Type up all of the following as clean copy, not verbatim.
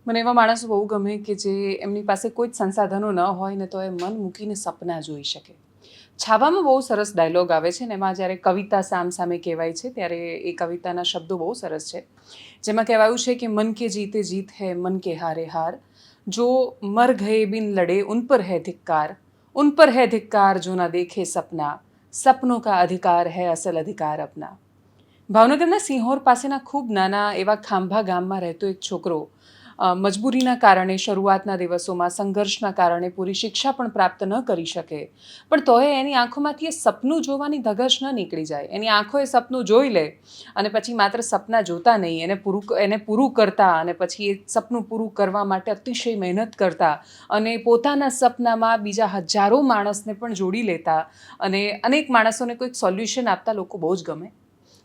મને એવા માણસો બહુ ગમે કે જે એમની પાસે કોઈ જ સંસાધનો ન હોય ને તો એ મન મૂકીને સપના જોઈ શકે. છાવામાં બહુ સરસ ડાયલોગ આવે છે ને એમાં જ્યારે કવિતા સામે કહેવાય છે ત્યારે એ કવિતાના શબ્દો બહુ સરસ છે, જેમાં કહેવાયું છે કે મન કે જીતે જીત હૈ મન કે હારે હાર, જો મર ગए બિન લડે ઉન પર है धिक्कार जो ना देखे सपना, सपनों का अधिकार है असल अधिकार अपना. ભાવનગરના સિંહોર પાસેના ખૂબ નાના એવા ખાંભા ગામમાં રહેતો એક છોકરો મજબૂરીના કારણે શરૂઆતના દિવસોમાં સંઘર્ષના કારણે પૂરી શિક્ષા પણ પ્રાપ્ત ન કરી શકે, પણ તોય એની આંખોમાંથી એ સપનું જોવાની ધગશ ન નીકળી જાય. એની આંખો એ સપનું જોઈ લે અને પછી માત્ર સપના જોતા નહીં, એને પૂરું કરતા અને પછી એ સપનું પૂરું કરવા માટે અતિશય મહેનત કરતા અને પોતાના સપનામાં બીજા હજારો માણસને પણ જોડી લેતા અને અનેક માણસોને કોઈક સોલ્યુશન આપતા લોકો બહુ જ ગમે.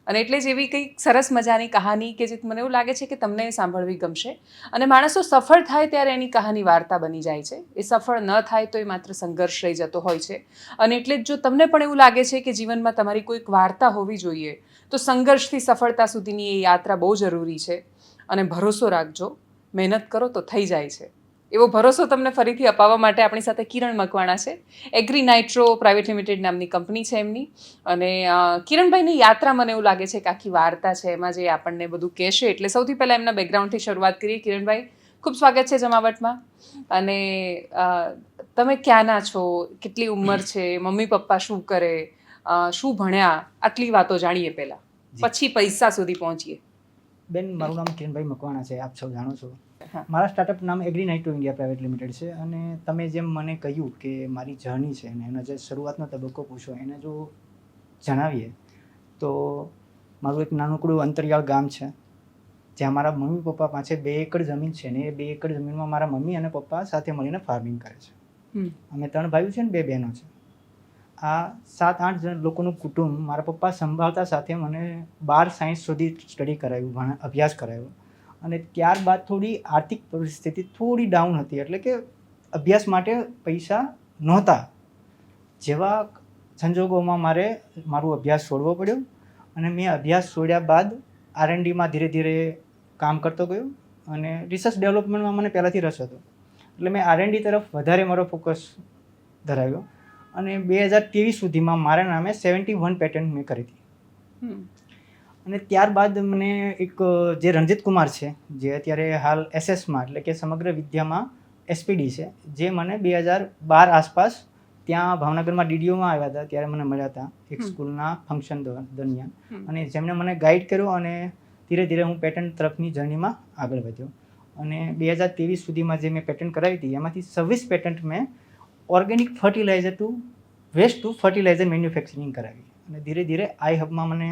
અને એટલે જ એવી કંઈક સરસ મજાની કહાની કે જે મને એવું લાગે છે કે તમને સાંભળવી ગમશે. અને માણસો સફળ થાય ત્યારે એની કહાની વાર્તા બની જાય છે, એ સફળ ન થાય તો એ માત્ર સંઘર્ષ રહી જતો હોય છે. અને એટલે જ જો તમને પણ એવું લાગે છે કે જીવનમાં તમારી કોઈક વાર્તા હોવી જોઈએ તો સંઘર્ષથી સફળતા સુધીની એ યાત્રા બહુ જરૂરી છે. અને ભરોસો રાખજો, મહેનત કરો તો થઈ જાય છે. એવો ભરોસો તમને ફરીથી અપાવવા માટે આપણી સાથે કિરણ મકવાણા છે. એગ્રી નાઇટ્રો પ્રાઇવેટ લિમિટેડ નામની કંપની છે એમની. અને કિરણભાઈની યાત્રા મને એવું લાગે છે કે આખી વાર્તા છે, એમાં જે આપણને બધું કહેશે. એટલે સૌથી પહેલાં એમના બેકગ્રાઉન્ડથી શરૂઆત કરીએ. કિરણભાઈ, ખૂબ સ્વાગત છે જમાવટમાં. અને તમે ક્યાંના છો, કેટલી ઉંમર છે, મમ્મી પપ્પા શું કરે, શું ભણ્યા, આટલી વાતો જાણીએ પહેલાં, પછી પૈસા સુધી પહોંચીએ. બેન, મારું નામ કિરણભાઈ મકવાણા છે, આપ સૌ જાણો છો. હા. મારા સ્ટાર્ટઅપ નામ Agri Nitro India Private Limited છે. અને તમે જેમ મને કહ્યું કે મારી જર્ની છે અને એનો જે શરૂઆતનો તબક્કો પૂછો એને જો જણાવીએ તો મારું એક નાનકડું અંતરિયાળ ગામ છે જ્યાં મારા મમ્મી પપ્પા પાસે 2 એકર જમીન છે ને એ 2 એકર જમીનમાં મારા મમ્મી અને પપ્પા સાથે મળીને ફાર્મિંગ કરે છે. અમે 3 ભાઈઓ છે ને 2 બહેનો છે. આ 7-8 જણ લોકોનું કુટુંબ મારા પપ્પા સંભાળતા સાથે મને 12 સાયન્સ સુધી સ્ટડી કરાવ્યું, અભ્યાસ કરાવ્યો. અને ત્યારબાદ થોડી આર્થિક પરિસ્થિતિ થોડી ડાઉન હતી, એટલે કે અભ્યાસ માટે પૈસા નહોતા. જેવા સંજોગોમાં મારો અભ્યાસ છોડવો પડ્યો અને મેં અભ્યાસ છોડ્યા બાદ R&Dમાં ધીરે ધીરે કામ કરતો ગયો. અને રિસર્ચ ડેવલપમેન્ટમાં મને પહેલાંથી રસ હતો, એટલે મેં R&D તરફ વધારે મારો ફોકસ ધરાવ્યો. અને 2023 સુધીમાં મારા નામે 71 પેટન્ટ મેં કરી હતી. અને ત્યારબાદ મને એક જે રણજીત કુમાર છે, જે અત્યારે હાલ SS માં એટલે કે સમગ્ર વિદ્યામાં SPD છે, જે મને 2012 આસપાસ ત્યાં ભાવનગરમાં DDOમાં આવ્યા હતા ત્યારે મને મળ્યા હતા એક સ્કૂલના ફંક્શન દરમિયાન. અને જેમણે મને ગાઈડ કર્યો અને ધીરે ધીરે હું પેટન્ટ તરફની જર્નીમાં આગળ વધ્યો. અને 2023 સુધીમાં જે મેં પેટન્ટ કરાવી હતી એમાંથી 26 પેટન્ટ મેં organic fertiliser to waste to fertiliser manufacturing કરાવી. અને ધીરે ધીરે iHub-માં મને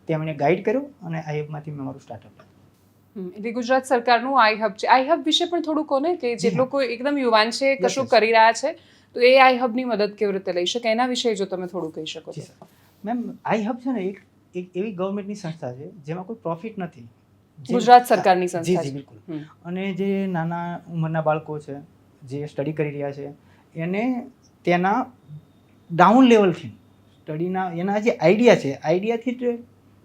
તેમણે ગાઈડ કર્યું અને iHub-માંથી મેં મારું સ્ટાર્ટઅપ કર્યું. એટલે ગુજરાત સરકારનું iHub છે. iHub વિશે પણ થોડું કોને કે જે લોકો એકદમ યુવાન છે, કશું કરી રહ્યા છે, તો એ iHub-ની મદદ કેવી રીતે લઈ શકે એના વિશે જો તમે થોડું કહી શકો. મેમ, iHub છે ને એક એવી ગવર્મેન્ટની સંસ્થા છે જેમાં કોઈ પ્રોફિટ નથી. ગુજરાત સરકારની સંસ્થા છે. બિલકુલ. અને જે નાના ઉંમરના બાળકો છે જે સ્ટડી કરી રહ્યા છે એને તેના ડાઉન લેવલથી સ્ટડીના એના જે આઈડિયાથી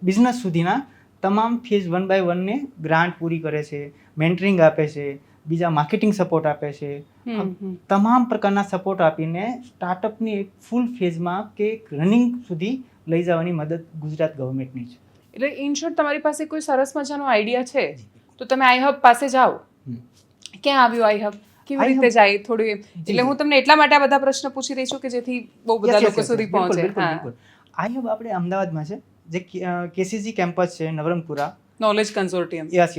બિઝનેસ સુધીના તમામ ફેઝ 1 by 1 ને ગ્રાન્ટ પૂરી કરે છે, મેન્ટરિંગ આપે છે, બીજા માર્કેટિંગ સપોર્ટ આપે છે. તમામ પ્રકારના સપોર્ટ આપીને સ્ટાર્ટઅપની એક ફૂલ ફેઝમાં કે રનિંગ સુધી લઈ જવાની મદદ ગુજરાત ગવર્મેન્ટની છે. એટલે ઇન શોર્ટ, તમારી પાસે કોઈ સરસ મજાનો આઈડિયા છે તો તમે iHub પાસે જાઓ. ક્યાં આવ્યું iHub, કેવી રીતે જાય, થોડું એટલે હું તમને એટલા માટે આ બધા પ્રશ્ન પૂછી રહી છું કે જેથી બહુ બધા લોકો સુધી પહોંચે. iHub આપણે અમદાવાદમાં છે, જે KCG કેમ્પસ છે, નવરંગપુરા નોલેજ કન્સોર્ટિયમ. યસ.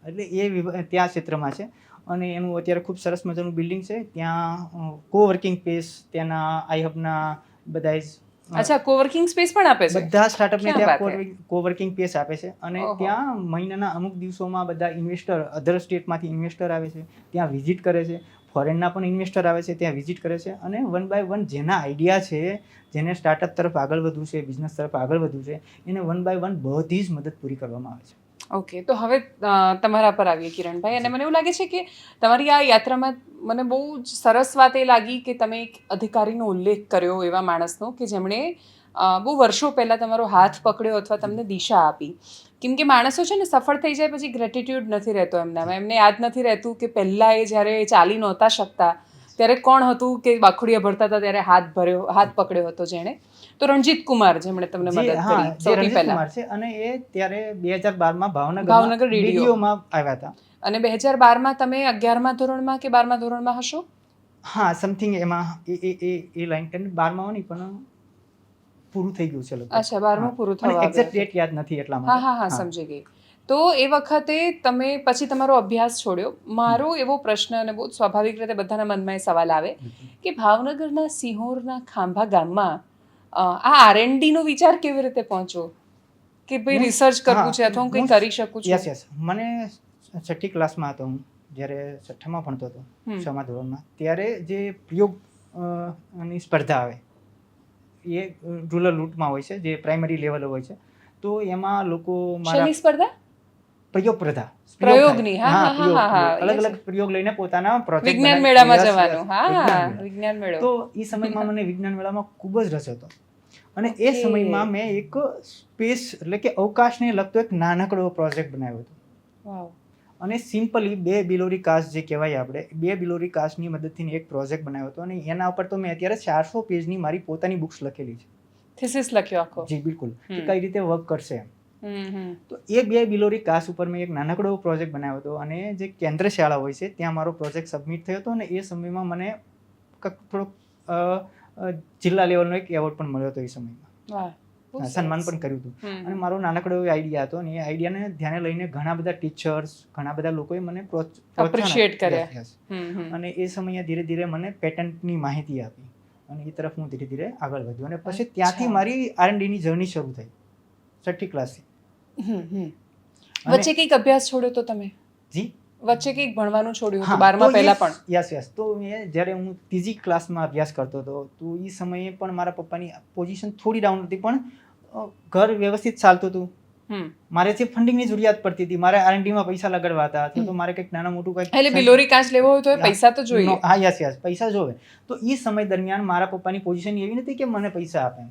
એટલે એ ત્યાં ક્ષેત્રમાં છે. અને એનું અત્યારે ખૂબ સરસ મજાનું બિલ્ડિંગ છે. ત્યાં કોવર્કિંગ સ્પેસ ત્યાંના iHub-ના બધા જ અચ્છા, કોવર્કિંગ સ્પેસ પણ આપે છે. બધા સ્ટાર્ટઅપને ત્યાં કોવર્કિંગ સ્પેસ આપે છે. અને ત્યાં મહિનાના અમુક દિવસોમાં બધા ઇન્વેસ્ટર અધર સ્ટેટમાંથી ઇન્વેસ્ટર આવે છે, ત્યાં વિઝિટ કરે છે. ફોરેનના પણ ઇન્વેસ્ટર આવે છે, ત્યાં વિઝિટ કરે છે. અને 1 by 1 જેના આઈડિયા છે, જેને સ્ટાર્ટઅપ તરફ આગળ વધવું છે, બિઝનેસ તરફ આગળ વધવું છે, એને 1 by 1 બધી જ મદદ પૂરી કરવામાં આવે છે. ઓકે, તો હવે તમારા પર આવીએ કિરણભાઈ. અને મને એવું લાગે છે કે તમારી આ યાત્રામાં મને બહુ જ સરસ વાત એ લાગી કે તમે એક અધિકારીનો ઉલ્લેખ કર્યો, એવા માણસનો કે જેમણે બહુ વર્ષો પહેલાં તમારો હાથ પકડ્યો અથવા તમને દિશા આપી. કેમ કે માણસો છે ને સફળ થઈ જાય પછી ગ્રેટિટ્યૂડ નથી રહેતો એમનામાં. એમને યાદ નથી રહેતું કે પહેલાં એ જ્યારે ચાલી નહોતા શકતા ત્યારે કોણ હતું કે બાખુડિયા ભરતા હતા ત્યારે હાથ પકડ્યો હતો જેણે. તો રણજીત કુમાર જેમણે તમને મદદ કરી સૌથી પહેલા છે, અને એ ત્યારે 2012માં ભાવનગર ભાવનગરમાં આવ્યા હતા. અને 2012માં તમે 11મા ધોરણમાં કે 12મા ધોરણમાં હશો? હા, સમથિંગ એમાં એ લાઈન કરીને 12માં નહીં પણ પૂરું થઈ ગયું છે લગભગ. અચ્છા, 12મું પૂરું થવા આવ્યું. એક્ઝેક્ટ ડેટ યાદ નથી એટલા હા માટે. હા હા, સમજી ગઈ. તો એ વખતે તમે પછી તમારો અભ્યાસ છોડ્યો. મારો એવો પ્રશ્ન, અને બહુ સ્વાભાવિક રીતે બધાના મનમાં એ સવાલ આવે કે ભાવનગરના સિંહોરના ખાંભા ગામમાં આ R&D નો વિચાર કેવી રીતે પહોંચ્યો કે ભાઈ રિસર્ચ કરવું છે અથવા હું કંઈ કરી શકું છું? યસ મને 6ઠ્ઠી ક્લાસમાં હતો હું, જ્યારે 6ઠ્ઠામાં ભણતો હતો, 6મા ધોરણમાં, ત્યારે જે પ્રયોગ ની સ્પર્ધા આવે એ રૂરલ રૂટમાં હોય છે, જે પ્રાઇમરી લેવલ હોય છે. તો એમાં લોકો શેની સ્પર્ધા? પ્રયોગની. હા, અલગ અલગ પ્રયોગ લઈને પોતાના પ્રોજેક્ટ વિજ્ઞાન મેળામાં જવાનું. હા, વિજ્ઞાન મેળો. તો એ સમયમાં મને વિજ્ઞાન મેળામાં ખૂબ જ રસ હતો, અને એ સમયમાં મેં એક સ્પેસ એટલે કે અવકાશને લગતો એક નાનકડો પ્રોજેક્ટ બનાવ્યો હતો. વાવ. અને સિમ્પલી 2 બિલોરી કાસ્ટ જે કહેવાય આપણે, 2 બિલોરી કાસ્ટની મદદથી એક પ્રોજેક્ટ બનાવ્યો હતો, અને એના ઉપર તો મેં અત્યારે 400 પેજની મારી પોતાની બુક્સ લખેલી છે. થીસિસ લખ્યો આખો? જી બિલકુલ, કે કઈ રીતે વર્ક કરશે એમ. તો એ 2 બિલોરી કાસ્ટ ઉપર મેં એક નાનકડો પ્રોજેક્ટ બનાવ્યો હતો, અને જે કેન્દ્ર શાળા હોય છે ત્યાં મારો પ્રોજેક્ટ સબમિટ થયો હતો, અને એ સમયમાં મને થોડોક જિલ્લા લેવલનો એક એવોર્ડ પણ મળ્યો હતો એ સમયમાં. સન્માન પણ કર્યું હતું. અને મારો નાનકડો એવો આઈડિયા હતો, અને એ આઈડિયાને ધ્યાને લઈને ઘણા બધા ટીચર્સ, ઘણા બધા લોકોએ મને એપ્રિશિએટ કર્યા. અને એ સમયે ધીરે ધીરે મને પેટન્ટની માહિતી આપી, અને એ તરફ હું ધીરે ધીરે આગળ વધ્યો, અને પછી ત્યાંથી મારી R&D ની જર્ની શરૂ થઈ 6ઠ્ઠી ક્લાસથી. વચ્ચે કંઈક અભ્યાસ છોડ્યો તો તમે? જી, વચ્ચે કંઈક ભણવાનું છોડ્યું હતું 12મા પહેલા પણ? યસ. તો મેં જ્યારે હું ત્રીજી ક્લાસમાં અભ્યાસ કરતો હતો, તો એ સમયે પણ મારા પપ્પાની પોઝિશન થોડી ડાઉન હતી, પણ ઘર વ્યવસ્થિત ચાલતું હતું. મારે જે ફંડિંગની જરૂરિયાત પડતી હતી, મારે R&D માં પૈસા લગાડવા હતા, તો મારે કંઈક નાના મોટું કંઈક, એટલે બિલોરી કાચ લેવો હોય તો પૈસા તો જોઈએ. હા, યસ, પૈસા જોવે. તો એ સમય દરમિયાન મારા પપ્પાની પોઝિશન એવી નથી કે મને પૈસા આપે.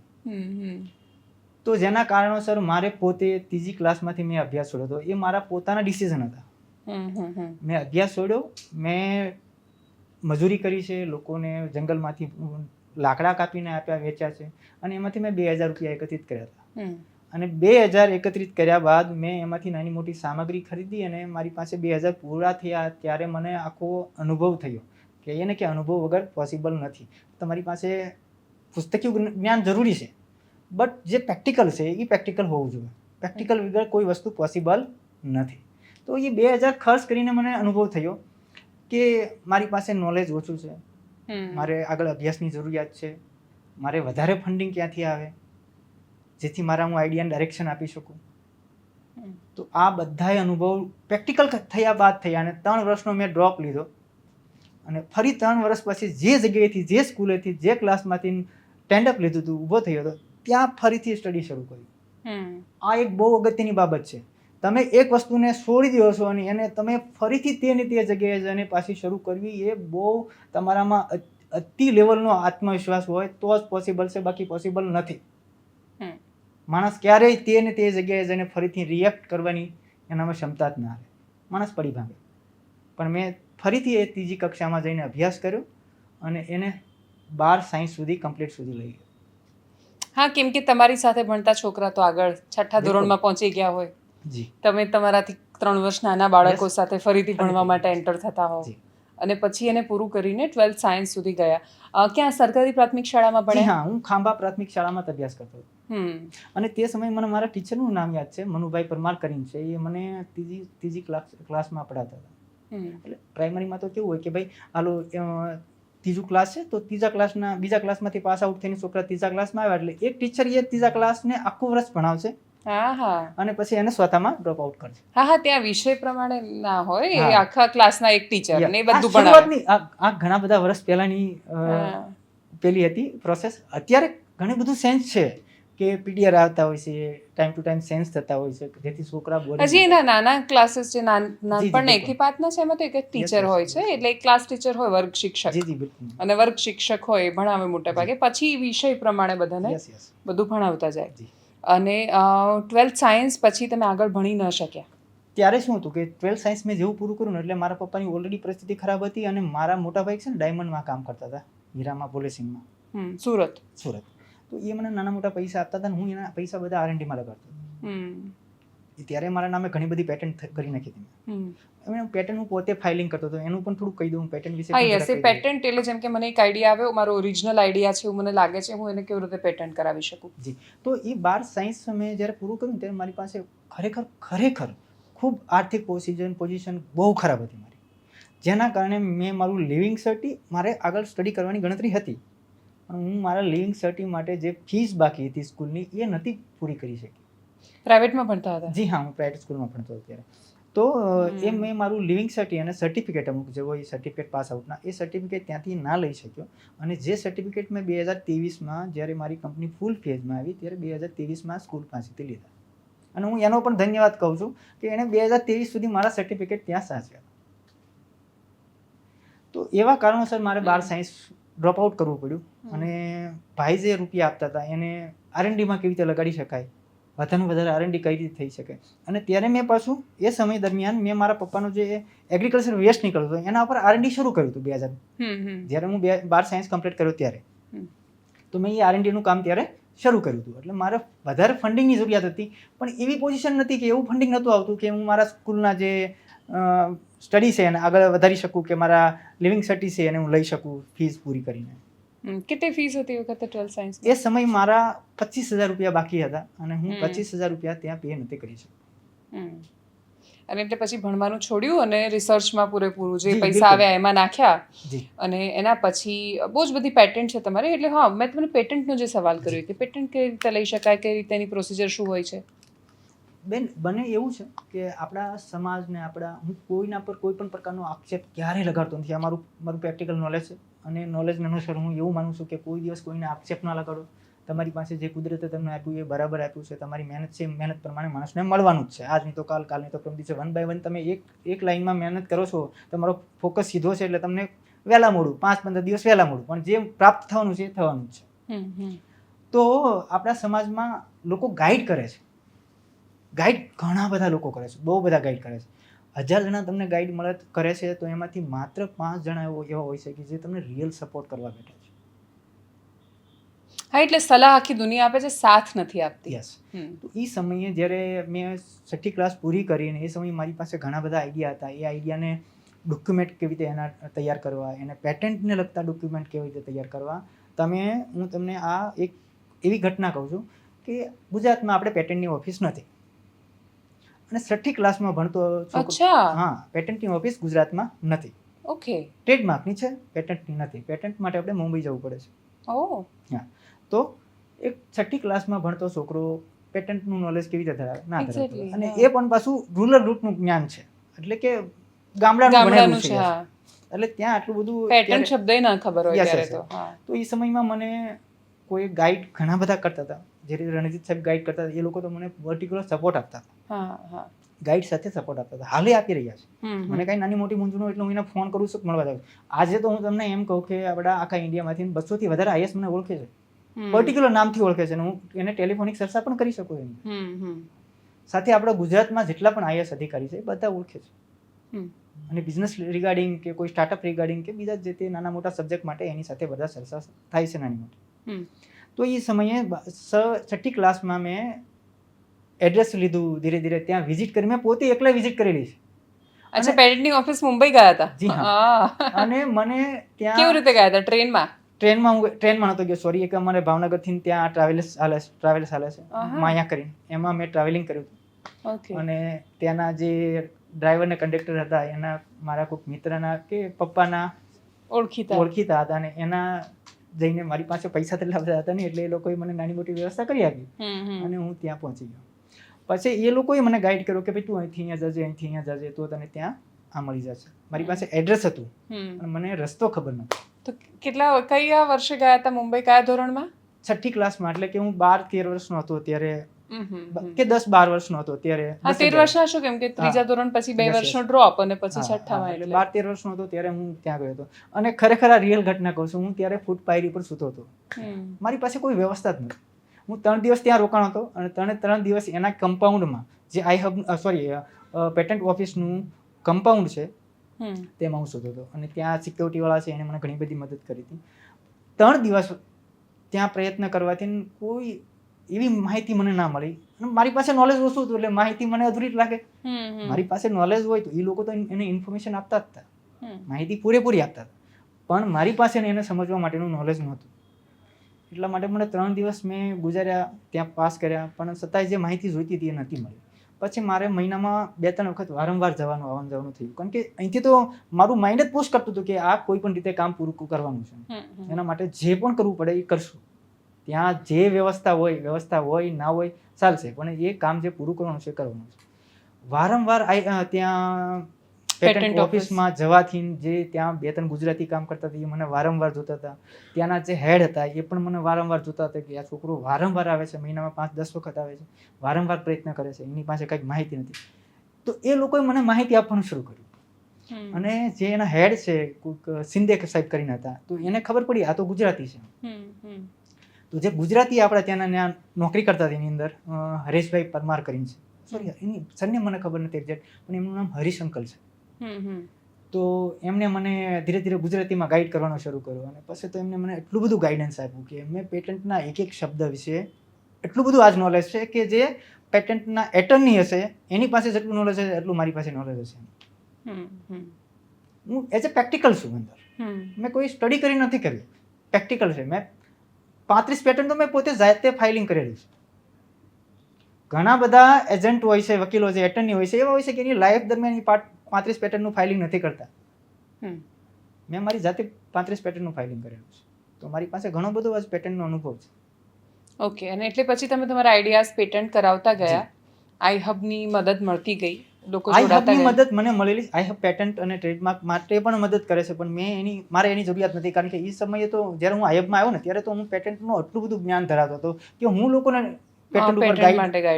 તો જેના કારણોસર મારે પોતે ત્રીજી ક્લાસમાંથી મેં અભ્યાસ છોડ્યો હતો. એ મારા પોતાના ડિસિઝન હતા. મેં અભ્યાસ છોડ્યો, મેં મજૂરી કરી છે, લોકોને જંગલમાંથી લાકડા કાપીને આપ્યા, વેચ્યા છે, અને એમાંથી મેં 2000 રૂપિયા એકત્રિત કર્યા હતા. અને 2000 એકત્રિત કર્યા બાદ મેં એમાંથી નાની મોટી સામગ્રી ખરીદી, અને મારી પાસે 2000 પૂરા થયા ત્યારે મને આખો અનુભવ થયો કે એને કે અનુભવ વગર પોસિબલ નથી. તમારી પાસે પુસ્તકીય જ્ઞાન જરૂરી છે, બટ જે પ્રેક્ટિકલ છે એ પ્રેક્ટિકલ હોવું જોઈએ. પ્રેક્ટિકલ વગર કોઈ વસ્તુ પોસિબલ નથી. તો એ 2000 ખર્ચ કરીને મને અનુભવ થયો કે મારી પાસે નોલેજ ઓછું છે, મારે આગળ અભ્યાસની જરૂરિયાત છે, મારે વધારે ફંડિંગ ક્યાંથી આવે જેથી મારા હું આઈડિયાને ડાયરેક્શન આપી શકું. તો આ બધાય અનુભવ પ્રેક્ટિકલ થયા બાદ થયા, અને 3 વર્ષનો મેં ડ્રોપ લીધો, અને ફરી 3 વર્ષ પછી જે જગ્યાએથી, જે સ્કૂલેથી, જે ક્લાસમાંથી સ્ટેન્ડઅપ લીધું હતું, ઊભો થયો હતો, ત્યાં ફરીથી સ્ટડી શરૂ કર્યું. આ એક બહુ અગત્યની બાબત છે. તમે એક વસ્તુને છોડી દો છો અને એને તમે ફરીથી તે જગ્યાએ જઈને પાછી શરૂ કરવી, એ બહુ તમારામાં અતિ લેવલનો આત્મવિશ્વાસ હોય તો જ પોસિબલ છે, બાકી પોસિબલ નથી. માણસ ક્યારેય તે જગ્યાએ જઈને ફરીથી રિએક્ટ કરવાની એનામાં ક્ષમતા જ ના આવે, માણસ પડી ભાંગે. પણ મેં ફરીથી એ ત્રીજી કક્ષામાં જઈને અભ્યાસ કર્યો, અને એને 12 સાયન્સ સુધી કમ્પ્લીટ સુધી લઈ ગયો. હા, કેમ કે તમારી સાથે ભણતા છોકરા તો આગળ 6ઠ્ઠા ધોરણમાં પહોંચી ગયા હોય, તમે તમારાથી 3 વર્ષ નાના બાળકો સાથે ફરીથી ભણવા માટે એન્ટર થતા હો, અને પછી એને પૂરું કરીને 12th સાયન્સ સુધી ગયા. ક્યાં સરકારી પ્રાથમિક શાળામાં ભણ્યા? હા, હું ખાંભા પ્રાથમિક શાળામાં અભ્યાસ કરતો હતો. અને તે સમયે મને મારા ટીચરનું નામ યાદ છે, મનુભાઈ પરમાર કરીને છે. એ મને ત્રીજી ક્લાસમાં પઢાતા હતા. એટલે પ્રાઇમરીમાં તો કેવું હોય કે ભાઈ હાલો ત્રીજું ક્લાસ છે, તો બીજા ક્લાસમાંથી પાસ આઉટ થઈને છોકરા ત્રીજા ક્લાસમાં આવ્યા, એટલે એક ટીચર એ ત્રીજા ક્લાસને આખું વર્ષ ભણાવશે, અને પછી એને સ્વતઃમાં ડ્રોપ આઉટ કરશે. હા, ત્યાં વિષય પ્રમાણે ના હોય, એ આખા ક્લાસના એક ટીચર ને બધું ભણાવે. આ ઘણા બધા વર્ષ પહેલાની પેલી હતી પ્રોસેસ. અત્યારે ઘણું બધું સેન્સ છે કે પીડીઆર આવતા હોય છે, ટાઈમ ટુ ટાઈમ સેન્સ થતા હોય છે, જેથી છોકરા બોરિંગ હજી એના નાના ક્લાસીસ જે નાનપણ બિલકુલ. એકથી પાંચના છે એમાં તો એક જ ટીચર yes, હોય yes, છે, yes. એટલે એક ક્લાસ ટીચર હોય, વર્ગ શિક્ષક, જી બિલકુલ. અને વર્ગ શિક્ષક હોય એ ભણાવે મોટા ભાગે, પછી વિષય પ્રમાણે બધાને યસ યસ બધું ભણાવતા જાય. જી. અને 12th સાયન્સ પછી તમે આગળ ભણી ન શક્યા. ત્યારે શું હતું કે 12th સાયન્સ મેં જેવું પૂરું કર્યું ને એટલે મારા પપ્પાની ઓલરેડી પરિસ્થિતિ ખરાબ હતી અને મારા મોટા ભાઈ છે ને ડાયમંડમાં કામ કરતા હતા, હીરામાં, પોલિસિંગમાં, સુરત. તો એ મને નાના મોટા પૈસા આપતા હતા ને હું એના પૈસા બધા R&Dમાં લગાડતો હતો. ત્યારે મારા નામે ઘણી બધી પેટન્ટ કરી નાખી હતી મેં. એમ પેટન્ટ હું પોતે ફાઇલિંગ કરતો હતો, એનું પણ થોડુંક કહી દઉં પેટન્ટ વિશે. હા યસ, એ પેટન્ટ એટલે જેમ કે મને એક આઈડિયા આવ્યો, મારો ઓરિજિનલ આઈડિયા છે એવું મને લાગે છે, હું એને કેવી રીતે પેટન્ટ કરાવી શકું. જી. તો એ 12 સાયન્સ મેં જ્યારે પૂરું કર્યું ત્યારે મારી પાસે ખરેખર ખૂબ આર્થિક પોઝિશન બહુ ખરાબ હતી મારી, જેના કારણે મેં મારું લિવિંગ સર્ટી, મારે આગળ સ્ટડી કરવાની ગણતરી હતી પણ હું મારા લિવિંગ સર્ટી માટે જે ફીસ બાકી હતી સ્કૂલની એ નથી પૂરી કરી શકી. પ્રાઇવેટમાં ભણતા હતા? જી હા, હું પ્રાઇવેટ સ્કૂલમાં ભણતો હતો ત્યારે. તો એ મેં મારું લિવિંગ સર્ટી અને સર્ટિફિકેટ અમુક જે હોય સર્ટિફિકેટ પાસ આઉટના, એ સર્ટિફિકેટ ત્યાંથી ના લઈ શક્યો. અને જે સર્ટિફિકેટ મેં 2023માં જ્યારે મારી કંપની ફૂલ ફેઝમાં આવી ત્યારે 2023માં સ્કૂલ પાસેથી લીધા. અને હું એનો પણ ધન્યવાદ કહું છું કે એણે 2023 સુધી મારા સર્ટિફિકેટ ત્યાં સાચવ્યા. તો એવા કારણોસર મારે 12 સાયન્સ ડ્રોપ આઉટ કરવું પડ્યું. અને ભાઈ જે રૂપિયા આપતા હતા એને R&Dમાં કેવી રીતે લગાડી શકાય, વધારે R&D કઈ રીતે થઈ શકે. અને ત્યારે મેં પાછું એ સમય દરમિયાન મેં મારા પપ્પાનો જે એગ્રીકલ્ચર વેસ્ટ નીકળતો હતો એના ઉપર R&D શરૂ કર્યું હતું 2000 જ્યારે હું 12 સાયન્સ કમ્પ્લીટ કર્યો ત્યારે. તો મેં એ R&Dનું કામ ત્યારે શરૂ કર્યું હતું. એટલે મારે વધારે ફંડિંગની જરૂરિયાત હતી પણ એવી પોઝિશન નથી કે એવું ફંડિંગ નહોતું આવતું કે હું મારા સ્કૂલના જે સ્ટડી છે એને આગળ વધારી શકું કે મારા લિવિંગ સર્ટી છે એને હું લઈ શકું ફીસ પૂરી કરીને. કેટલી ફીસ હતી એ વખતે 12th સાયન્સ? એ સમય મારા 25,000 રૂપિયા બાકી હતા અને હું 25,000 રૂપિયા ત્યાં પે નથી કરી શકતો. અને એટલે પછી ભણવાનું છોડ્યું અને રિસર્ચમાં પૂરેપૂરું જે જી, પૈસા બિલકુલ. આવ્યા એમાં નાખ્યા. જી. અને એના પછી બહુ જ બધી પેટન્ટ છે તમારે, એટલે હા મેં તમને પેટન્ટનો જે સવાલ કર્યો કે પેટન્ટ કઈ રીતે લઈ શકાય, કઈ રીતે એની પ્રોસિજર શું હોય છે? બેન, બને એવું છે કે આપણા સમાજને હું કોઈના પર કોઈ પણ પ્રકારનો આક્ષેપ ક્યારેય લગાડતો નથી. આ મારું પ્રેક્ટિકલ નોલેજ છે અને નોલેજને અનુસાર હું એવું માનું છું કે કોઈ દિવસ કોઈને આક્ષેપ ના લગાડો. તમારી પાસે જે કુદરતે તમને આપ્યું એ બરાબર આપ્યું છે, તમારી મહેનત છે, મહેનત પ્રમાણે માણસને મળવાનું જ છે. આજ નહીં તો કાલ, કાલ નહીં તો પરમ દિવસે 1 by 1 તમે એક લાઈનમાં મહેનત કરો છો, તમારો ફોકસ સીધો છે એટલે તમને વહેલા મોડું 5-15 દિવસ વહેલા મોડું પણ જે પ્રાપ્ત થવાનું છે એ થવાનું જ છે. તો આપણા સમાજમાં લોકો ગાઈડ કરે છે, ગાઈડ ઘણા બધા લોકો કરે છે, બહુ બધા ગાઈડ કરે છે. 1000 જણા તમને ગાઈડ કરે છે તો એમાંથી માત્ર 5 જણા એવા હોય છે કે જે તમને રિયલ સપોર્ટ કરવા બેઠા છે. હા, એટલે સલાહ આખી દુનિયા આપે છે, સાથ નથી આપતી. યસ. તો એ સમયે જ્યારે મેં 6ઠી ક્લાસ પૂરી કરીને એ સમયે મારી પાસે ઘણા બધા આઈડિયા હતા. એ આઈડિયાને ડોક્યુમેન્ટ કેવી રીતે એના તૈયાર કરવા, એને પેટન્ટને લગતા ડોક્યુમેન્ટ કેવી રીતે તૈયાર કરવા. હું તમને આ એક એવી ઘટના કહું છું કે ગુજરાતમાં આપણે પેટન્ટની ઓફિસ નથી અને 6ઠી ક્લાસમાં ભણતો અચ્છા. હા, પેટન્ટની ઓફિસ ગુજરાતમાં નથી. ઓકે. ટ્રેડમાર્કની છે, પેટન્ટની નથી. પેટન્ટ માટે આપણે મુંબઈ જવું પડે છે. ઓહ. હા. તો એક 6ઠી ક્લાસમાં ભણતો છોકરો પેટન્ટનું નોલેજ કેવી રીતે ધરાવે? ના ધરાવે. અને એ પણ પાછું રૂરલ રૂટનું જ્ઞાન છે, એટલે કે ગામડાનું ભણેલું છે. એટલે ત્યાં આટલું બધું પેટર્ન શબ્દ ના ખબર હોય ત્યારે તો. તો એ સમયમાં મને કોઈ ગાઈડ ઘણા બધા કરતા હતા, જે રીતે રણજીત સાહેબ ગાઈડ કરતા હતા એ લોકો તો મને પર્ટિક્યુલર સપોર્ટ આપતા હતા. ગાઈડ સાથે સપોર્ટ આપતા હતા, હાલે આપી રહ્યા છે. મને કાંઈ નાની મોટી મૂંઝવણ હોય એટલે હું એને ફોન કરું છું, મળવા જાઉં. આજે તો હું તમને એમ કહું કે આપણા આખા ઇન્ડિયામાંથી 200થી વધારે IAS મને ઓળખે છે, પર્ટિક્યુલર નામથી ઓળખે છે, અને હું એને ટેલિફોનિક ચર્ચા પણ કરી શકું એમ. સાથે આપણા ગુજરાતમાં જેટલા પણ IAS અધિકારી છે એ બધા ઓળખે છે. અને બિઝનેસ રિગાર્ડિંગ કે કોઈ સ્ટાર્ટઅપ રિગાર્ડિંગ કે બીજા જે તે નાના મોટા સબ્જેક્ટ માટે એની સાથે બધા ચર્ચા થાય છે નાની મોટી. તો એ સમયે 6ઠી ક્લાસમાં મેં એડ્રેસ લીધું, ધીરે ધીરે ત્યાં વિઝિટ કરી, મેં પોતે એકલા વિઝિટ કરેલી છે. અચ્છા, પેટન્ટની ઓફિસ મુંબઈ ગયા હતા? જી હા. અને મને ત્યાં કેવી રીતે ગયા હતા? ટ્રેનમાં? ટ્રેનમાં નહોતો ગયો, સોરી. એક અમારે ભાવનગરથી ત્યાં ટ્રાવેલ્સ હાલે છે, માયા કરીને, એમાં મેં ટ્રાવેલિંગ કર્યું હતું. અને ત્યાંના જે ડ્રાઈવર ને કંડક્ટર હતા એના મારા કોઈક મિત્રના કે પપ્પાના ઓળખીતા હતા અને એના જઈને મારી પાસે પૈસા તો લાવતા હતા નહીં એટલે એ લોકોએ મને નાની મોટી વ્યવસ્થા કરી આપી અને હું ત્યાં પહોંચી ગયો. પછી એ લોકોએ મને ગાઈડ કર્યો કે ભાઈ તું અહીંથી અહીંયા જજે તો તને ત્યાં આ મળી જશે. મારી પાસે એડ્રેસ હતું અને મને રસ્તો ખબર નહોતો. તો કયા વર્ષે ગયા હતા મુંબઈ, કયા ધોરણમાં? છઠ્ઠી ક્લાસમાં, એટલે કે હું 12-13 વર્ષનો હતો ત્યારે, હમ. કે 10-12 વર્ષનો હતો ત્યારે. હા 13 વર્ષના છો, કેમ કે ત્રીજા ધોરણ પછી 2 Yes, yes. વર્ષનો ડ્રોપ અને પછી હા, છઠ્ઠામાં એટલે એટલે 12-13 વર્ષનો હતો ત્યારે હું ત્યાં ગયો હતો. અને ખરેખર આ રિયલ ઘટના કહું છું, હું ત્યારે ફૂટ પાયરી પર સૂતો હતો. હમ. મારી પાસે કોઈ વ્યવસ્થા જ નથી. હું 3 દિવસ ત્યાં રોકાણો હતો અને 3 દિવસ એના કમ્પાઉન્ડમાં જે પેટન્ટ ઓફિસનું કમ્પાઉન્ડ છે હમ. તેમાં હું સૂતો હતો. અને ત્યાં સિક્યોરિટીવાળા છે એને મને ઘણી બધી મદદ કરી હતી. 3 દિવસ ત્યાં પ્રયત્ન કરવાથી કોઈ એવી માહિતી મને ના મળી. અને મારી પાસે નોલેજ ઓછું હતું એટલે માહિતી મને અધૂરી જ લાગે. મારી પાસે નોલેજ હોય તો એ લોકો તો એને ઇન્ફોર્મેશન આપતા જ હતા, માહિતી પૂરેપૂરી આપતા હતા, પણ મારી પાસે એને સમજવા માટેનું નોલેજ નહોતું. એટલા માટે મને 3 દિવસ મેં ગુજાર્યા, ત્યાં પાસ કર્યા, પણ છતાંય જે માહિતી જોઈતી હતી એ નથી મળી. પછી મારે મહિનામાં 2-3 વખત વારંવાર આવવાનું જવાનું થયું, કારણ કે અહીંથી તો મારું માઇન્ડ જ પુશ કરતું હતું કે આ કોઈ પણ રીતે કામ પૂરું કરવાનું છે, એના માટે જે પણ કરવું પડે એ કરશું. ત્યાં જે વ્યવસ્થા હોય ના હોય ચાલશે, પણ એ કામ જે પૂરું કરવાનું છે કરવાનું છે. વારંવાર ત્યાં પેટન્ટ ઓફિસમાં જવાથી જે ત્યાં 2-3 ગુજરાતી કામ કરતા હતા એ મને વારંવાર જોતા હતા. ત્યાંના જે હેડ હતા એ પણ મને વારંવાર જોતા હતા કે આ છોકરો વારંવાર આવે છે, મહિનામાં 5-10 વખત આવે છે, વારંવાર પ્રયત્ન કરે છે, એની પાસે કંઈક માહિતી નથી. તો એ લોકોએ મને માહિતી આપવાનું શરૂ કર્યું. અને જે એના હેડ છે શિંદે સાહેબ કરીને હતા, તો એને ખબર પડી આ તો ગુજરાતી છે. તો જે ગુજરાતી આપણા ત્યાંના નોકરી કરતા હતા એની અંદર હરેશભાઈ પરમાર કરીને છે, સોરી એની સરનેમ મને ખબર નથી એક્ઝેક્ટ, પણ એમનું નામ હરીશ અંકલ છે. તો એમને મને ધીરે ધીરે ગુજરાતીમાં ગાઈડ કરવાનો શરૂ કર્યો. અને પછી તો એમને મને એટલું બધું ગાઈડન્સ આપ્યું કે મેં પેટન્ટના એક શબ્દ વિશે એટલું બધું આજ નોલેજ છે કે જે પેટન્ટના એટર્ની હશે એની પાસે જેટલું નોલેજ હશે એટલું મારી પાસે નોલેજ હશે. હું એઝ એ પ્રેક્ટિકલ છું અંદર, મેં કોઈ સ્ટડી કરી નથી કર્યું, પ્રેક્ટિકલ છે. મેં 35 પેટન્ટ તો મેં પોતે જાતે ફાઇલિંગ કરેલી છે. ઘણા બધા એજન્ટ હોય છે, વકીલો છે, એટર્ની હોય છે, એવા હોય છે કે એની લાઈફ દરમિયાન 35 પેટન્ટનું ફાઇલિંગ નથી કરતા. મેં મારી જાતે 35 પેટન્ટનું ફાઇલિંગ કરેલું છે, તો મારી પાસે ઘણો બધો આજ પેટન્ટનો અનુભવ છે. ઓકે. અને એટલે પછી તમે તમારા આઈડિયાઝ પેટન્ટ કરાવતા ગયા, આઈ હબની મદદ મળતી ગઈ, લોકો જોડાતા આઈ હબની ગયા. મદદ મને મળેલી. આઈ હબ પેટન્ટ અને ટ્રેડમાર્ક માટે પણ મદદ કરે છે, પણ મારે એની જરૂરિયાત નથી, કારણ કે એ સમયે તો જ્યારે હું આઈ હબમાં આવ્યો ને ત્યારે તો હું પેટન્ટનું એટલું બધું જ્ઞાન ધરાવતો હતો કે હું લોકોને પેટન્ટ ઉપર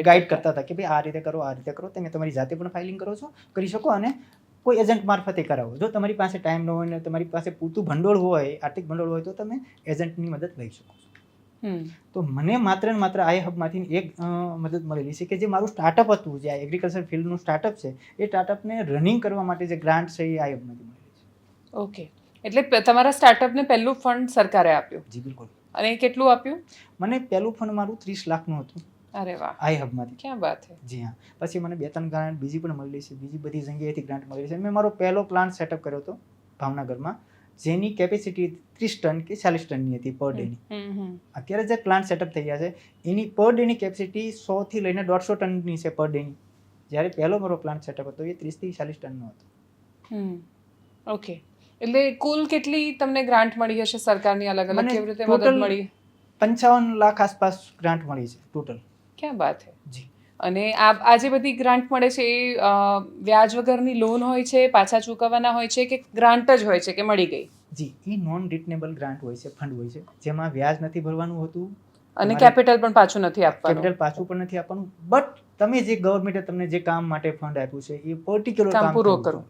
ગાઈડ કરતા હતા કે ભાઈ આ રીતે કરો, આ રીતે કરો, તમે તમારી જાતે પણ ફાઇલિંગ કરી શકો અને કોઈ એજન્ટ મારફતે કરાવો. જો તમારી પાસે ટાઈમ ન હોય ને તમારી પાસે પૂરતું ભંડોળ હોય, આર્થિક ભંડોળ હોય, તો તમે એજન્ટની મદદ લઈ શકો છો. તો મને માત્ર ને માત્ર આઈ હબમાંથી એક મદદ મળેલી છે કે જે મારું સ્ટાર્ટઅપ હતું, જે એગ્રીકલ્ચર ફિલ્ડનું સ્ટાર્ટઅપ છે, એ સ્ટાર્ટઅપને રનિંગ કરવા માટે જે ગ્રાન્ટ છે એ આઈ હબમાંથી મળેલી છે. ઓકે. એટલે તમારા સ્ટાર્ટઅપને પહેલું ફંડ સરકારે આપ્યું? જી બિલકુલ. અને કેટલું આપ્યું? મને પહેલું ફંડ મારું 30 લાખનું હતું. અરે વાહ, આઈ હબમાંથી. ક્યાં વાત છે. જી હા. પછી મને 2-3 ગ્રાન્ટ બીજી પણ મળેલી છે, બીજી બધી જગ્યાએથી ગ્રાન્ટ મળેલી છે. મેં મારો પહેલો પ્લાન્ટ સેટઅપ કર્યો હતો ભાવનગરમાં, જેની કેપેસિટી 30 ટન કે 40 ટનની હતી પર ડેની. અત્યારે જે પ્લાન્ટ સેટઅપ થઈ ગયા છે એની પર ડેની કેપેસિટી 100 થી લઈને 150 ટનની છે પર ડેની. જ્યારે પહેલો મારો પ્લાન્ટ સેટઅપ હતો એ 30 થી 40 ટનનો હતો. ઓકે. એટલે કુલ કેટલી તમને ગ્રાન્ટ મળી હશે સરકારની? અલગ અલગ કેવી રીતે મદદ મળી? 55 લાખ આસપાસ ગ્રાન્ટ મળી છે ટોટલ. ક્યાં વાત છે. જી. અને આ જે બધી ગ્રાન્ટ મળે છે એ વ્યાજ વગરની લોન હોય છે, પાછા ચૂકવવાના હોય છે, કે ગ્રાન્ટ જ હોય છે કે મળી ગઈ? જી, એ નોન રિટર્નેબલ ગ્રાન્ટ હોય છે, ફંડ હોય છે, જેમાં વ્યાજ નથી ભરવાનું હોતું અને કેપિટલ પણ પાછું નથી આપવાનું. કેપિટલ પાછું પણ નથી આપવાનું, બટ તમે જે ગવર્મેન્ટે તમને જે કામ માટે ફંડ આપ્યું છે એ પર્ટિક્યુલર કામ પૂરો કરવું.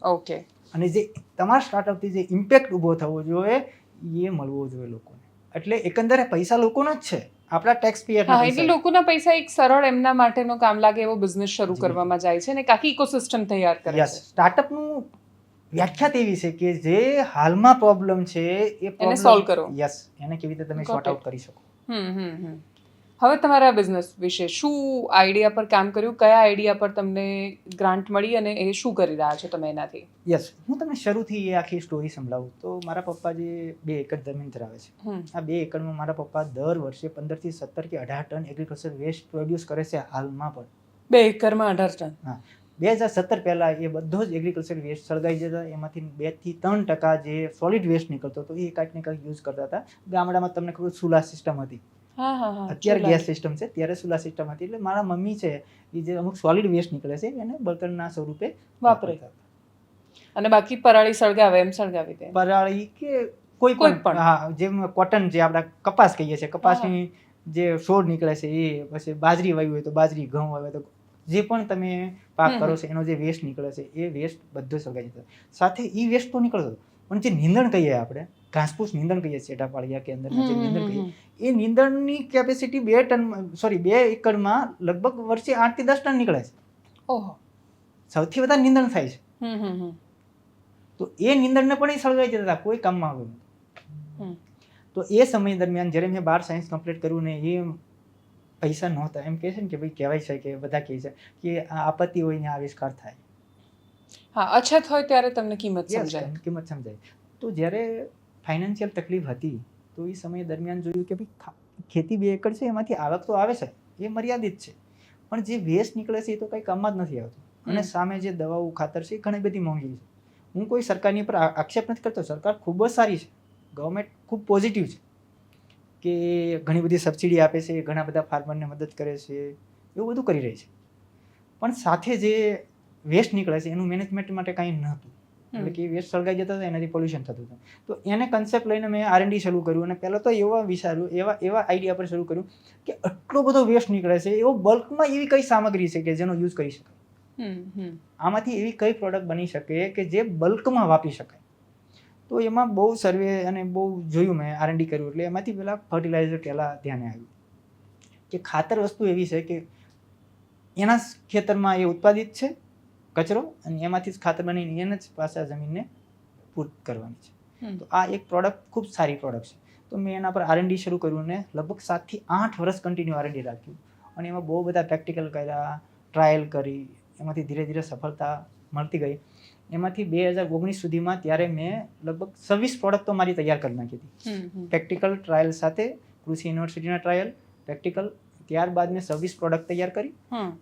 ઓકે. અને જે તમારા સ્ટાર્ટઅપથી જે ઇમ્પેક્ટ ઊભો થવો જોઈએ એ મળવો જોઈએ લોકોને. એટલે એકંદરે પૈસા લોકોનો જ છે, આપણા ટેક્સ પેયરના હા, પૈસા. એટલે લોકોના પૈસા એક સરળ એમના માટેનો કામ લાગે એવો બિઝનેસ શરૂ કરવામાં જાય છે અને એક આખી ઇકોસિસ્ટમ તૈયાર કરે છે. સ્ટાર્ટઅપનું વ્યાખ્યા એવી છે કે જે હાલમાં પ્રોબ્લેમ છે એ એને સોલ્વ કરો. યસ, એને કેવી રીતે તમે સોર્ટ આઉટ કરી શકો. હવે તમારા બિઝનેસ વિશે શું આઈડિયા પર કામ કર્યું? કયા આઈડિયા પર તમને ગ્રાન્ટ મળી અને એ શું કરી રહ્યા છો તમે એનાથી? યસ, હું તમને શરૂથી એ આખી સ્ટોરી સંભળાવું તો મારા પપ્પા જે 2 એકર જમીન ધરાવે છે, આ 2 એકરમાં મારા પપ્પા દર વર્ષે 15 થી 17 કે 18 ટન એગ્રીકલ્ચર વેસ્ટ પ્રોડ્યુસ કરે છે હાલમાં પણ. 2 એકરમાં 18 ટન? હા. 2017 પહેલા એ બધો જ એગ્રીકલ્ચર વેસ્ટ સળગાઈ જતા, એમાંથી 2 થી 3% જે સોલિડ વેસ્ટ નીકળતો હતો એ કાંઈક ને કાંઈક યુઝ કરતા હતા. ગામડામાં તમને ખબર સુલા સિસ્ટમ હતી, અત્યારે ગેસ સિસ્ટમ છે, ત્યારે સુલા સિસ્ટમ હતી. એટલે મારા મમ્મી છે એ જે અમુક સોલિડ વેસ્ટ નીકળે છે એને બળતણના સ્વરૂપે વાપરતા હતા. અને બાકી પરાળી સળગાવે એમ સળગાવી દે? પરાળી કે કોઈ કોઈ પણ પણ. હા, જેમ કોટન જે આપણા કપાસ કહીએ છીએ, કપાસની જે છોડ નીકળે છે એ, પછી બાજરી વાવી હોય તો બાજરી, ઘઉં વાવે તો જે પણ તમે પાક કરો છો એનો જે વેસ્ટ નીકળે છે એ વેસ્ટ બધો સળગાઈ જતો. સાથે એ વેસ્ટ તો નીકળતો, પણ જે નીંદણ કહીએ આપણે, ઘાસપૂસ નીંદણ કહીએ છીએ, પાળિયા કે અંદરના જે નીંદણ કહીએ, એ નીંદણની કેપેસિટી 2 એકરમાં લગભગ વર્ષે 8 થી 10 ટન નીકળે છે. ઓહો. સૌથી વધારે નીંદણ થાય છે. હમ હમ હમ તો એ નીંદણને પણ એ સળગાઈ જતા હતા, કોઈ કામમાં આવ્યું નહીં. હમ. તો એ સમય દરમિયાન જ્યારે મેં 12 સાયન્સ કમ્પ્લીટ કર્યું ને એ પૈસા નહોતા, એમ કહે છે ને કે ભાઈ કહેવાય છે કે બધા કહે છે કે આ આપત્તિ હોય ને આવિષ્કાર થાય. હા, અછત હોય ત્યારે તમને કિંમત Yes, સમજાય. કિંમત સમજાય. તો જ્યારે ફાઇનાન્શિયલ તકલીફ હતી તો એ સમય દરમિયાન જોયું કે ભાઈ ખેતી 2 એકર છે, એમાંથી આવક તો આવે છે, એ મર્યાદિત છે, પણ જે વેસ્ટ નીકળે છે એ તો કંઈ કામમાં જ નથી આવતું. અને સામે જે દવાઓ, ખાતર છે એ ઘણી બધી મોંઘી છે. હું કોઈ સરકારની પર આક્ષેપ નથી કરતો, સરકાર ખૂબ જ સારી છે, ગવર્મેન્ટ ખૂબ પોઝિટિવ છે કે ઘણી બધી સબસિડી આપે છે, ઘણા બધા ફાર્મરને મદદ કરે છે, એવું બધું કરી રહી છે. પણ સાથે જે વેસ્ટ નીકળે છે એનું મેનેજમેન્ટ માટે કાંઈ નહોતું. એટલે કે વેસ્ટ સળગાઈ જતા હતા, એનાથી પોલ્યુશન થતું હતું. તો એને કન્સેપ્ટ લઈને મેં R&D શરૂ કર્યું અને પહેલાં તો એવા વિચાર્યું, એવા આઈડિયા પર શરૂ કર્યું કે આટલો બધો વેસ્ટ નીકળે છે, એવો બલ્કમાં એવી કઈ સામગ્રી છે કે જેનો યુઝ કરી શકાય, આમાંથી એવી કઈ પ્રોડક્ટ બની શકે કે જે બલ્કમાં વાપરી શકાય. તો એમાં બહુ સર્વે અને બહુ જોયું મેં, R&D કર્યું. એટલે એમાંથી પહેલાં ફર્ટિલાઇઝર પહેલાં ધ્યાને આવ્યું કે ખાતર વસ્તુ એવી છે કે એના ખેતરમાં એ ઉત્પાદિત છે કચરો, અને એમાંથી જ ખાતર બનીને એને જ પાછા જમીનને પૂર્ત કરવાની છે. તો આ એક પ્રોડક્ટ ખૂબ સારી પ્રોડક્ટ છે. તો મેં એના પર R&D શરૂ કર્યું ને લગભગ 7 થી 8 વર્ષ કન્ટિન્યુ R&D રાખ્યું, અને એમાં બહુ બધા પ્રેક્ટિકલ કર્યા, ટ્રાયલ કરી, એમાંથી ધીરે ધીરે સફળતા મળતી ગઈ. એમાંથી 2019 સુધીમાં ત્યારે મેં લગભગ 26 પ્રોડક્ટ તો મારી તૈયાર કરી નાખી હતી, પ્રેક્ટિકલ ટ્રાયલ સાથે, કૃષિ યુનિવર્સિટીના ટ્રાયલ, પ્રેક્ટિકલ. ત્યારબાદ મેં 26 પ્રોડક્ટ તૈયાર કરી,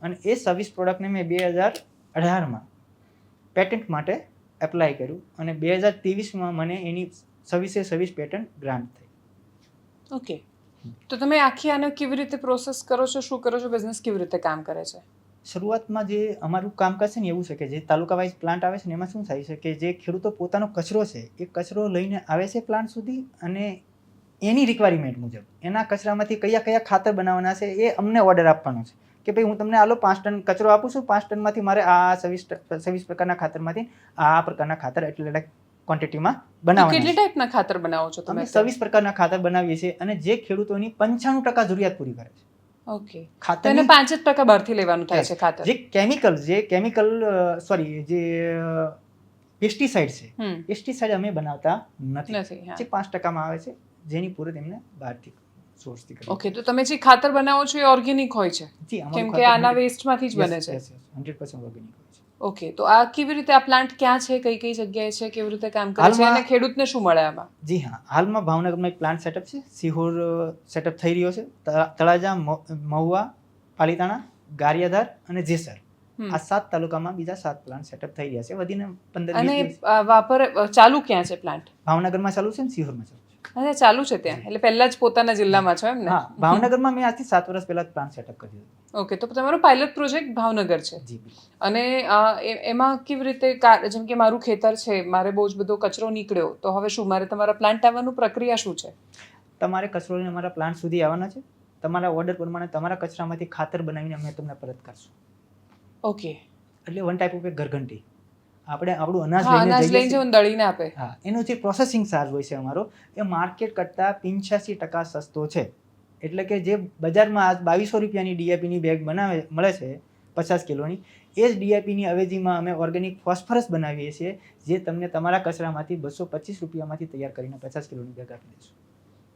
અને એ 26 પ્રોડક્ટને મેં 2018માં પેટન્ટ માટે એપ્લાય કર્યું, અને 2023માં મને એની 26 પેટન્ટ ગ્રાન્ટ થઈ. ઓકે. તો તમે આખી આને કેવી રીતે પ્રોસેસ કરો છો, શું કરો છો, બિઝનેસ કેવી રીતે કામ કરે છે? શરૂઆતમાં જે અમારું કામકાજ છે ને એવું છે કે જે તાલુકા વાઇઝ પ્લાન્ટ આવે છે ને એમાં શું થાય છે કે જે ખેડૂતો પોતાનો કચરો છે એ કચરો લઈને આવે છે પ્લાન્ટ સુધી, અને એની રિક્વાયરમેન્ટ મુજબ એના કચરામાંથી કયા કયા ખાતર બનાવવાના છે એ અમને ઓર્ડર આપવાનો છે કે ભાઈ હું તમને આલો 5 ટન કચરો આપું છું, 5 ટનમાંથી મારે આ 26 પ્રકારના ખાતરમાંથી આ પ્રકારના ખાતર એટલે ક્વોન્ટિટીમાં બનાવવાના. કેટલી ટાઈપના ખાતર બનાવો છો તમે? 26 પ્રકારના ખાતર બનાવીએ છીએ, અને જે ખેડૂતોની 95% જરૂરિયાત પૂરી કરે છે. ઓકે. ખાતર એને 5% બહારથી લેવાનું થાય છે ખાતર. જે કેમિકલ જે પેસ્ટિસાઇડ છે, પેસ્ટિસાઇડ અમે બનાવતા નથી. જે 5%માં આવે છે, જેની પૂરત એમને બહારથી સોર્સથી કરી. ઓકે. તો તમે જે ખાતર બનાવો છો એ ઓર્ગેનિક હોય છે? કેમ કે આના વેસ્ટમાંથી જ બને છે. 100% ઓર્ગેનિક હોય છે. ઓકે. તો આ કેવી રીતે, આ પ્લાન્ટ ક્યાં છે, કઈ કઈ જગ્યાએ છે, કેવી રીતે કામ કરે છે, અને ખેડૂતને શું મળે આમાં? જી હા, હાલમાં ભાવનગરમાં એક પ્લાન્ટ સેટઅપ છે, સિહોર સેટઅપ થઈ રહ્યો છે, તળાજા, મહુવા, પાલીતાણા, ગારિયાધાર અને જેસર, આ 7 તાલુકામાં બીજા 7 પ્લાન્ટ સેટઅપ થઈ રહ્યા છે. વધીને 15-20 ચાલુ ક્યાં છે પ્લાન્ટ? ભાવનગરમાં ચાલુ છે ને સિહોરમાં ચાલુ છે. અચ્છા, ચાલુ છે ત્યાં, એટલે પહેલા જ પોતાના જિલ્લામાં છો એમ ને? હા, ભાવનગરમાં મેં આજથી 7 વર્ષ પહેલા પ્લાન્ટ સેટઅપ કર્યું હતું. ઓકે. તો તમારો પાયલટ પ્રોજેક્ટ ભાવનગર છે. જી. અને એમાં કેવી રીતે, જેમ કે મારું ખેતર છે, મારે બહુ જ બધો કચરો નીકળ્યો, તો હવે શું મારે તમારા પ્લાન્ટ આવવાનું પ્રક્રિયા શું છે? તમારે કચરો લઈને અમારા પ્લાન્ટ સુધી આવવાના છે. તમારા ઓર્ડર પ્રમાણે તમારા કચરામાંથી ખાતર બનાવીને અમે તમને પરત કરશું. ઓકે. એટલે વન ટાઈપ ઓફ ઘરઘંટી. આપણે આપણું અનાજ લઈને જઈને દળીને આપે. હા, એનો જે પ્રોસેસિંગ ચાર્જ હોય છે અમારો, એ માર્કેટ કરતાં 85% સસ્તો છે. એટલે કે જે બજારમાં 2200 રૂપિયાની ડીએપીની બેગ મળે છે 50 કિલોની, એ જ ડીએપીની અવેજીમાં અમે ઓર્ગેનિક ફોસ્ફરસ બનાવીએ છીએ, જે તમને તમારા કચરામાંથી 225 રૂપિયામાંથી તૈયાર કરીને 50 કિલોની બેગ આપી દઈશું.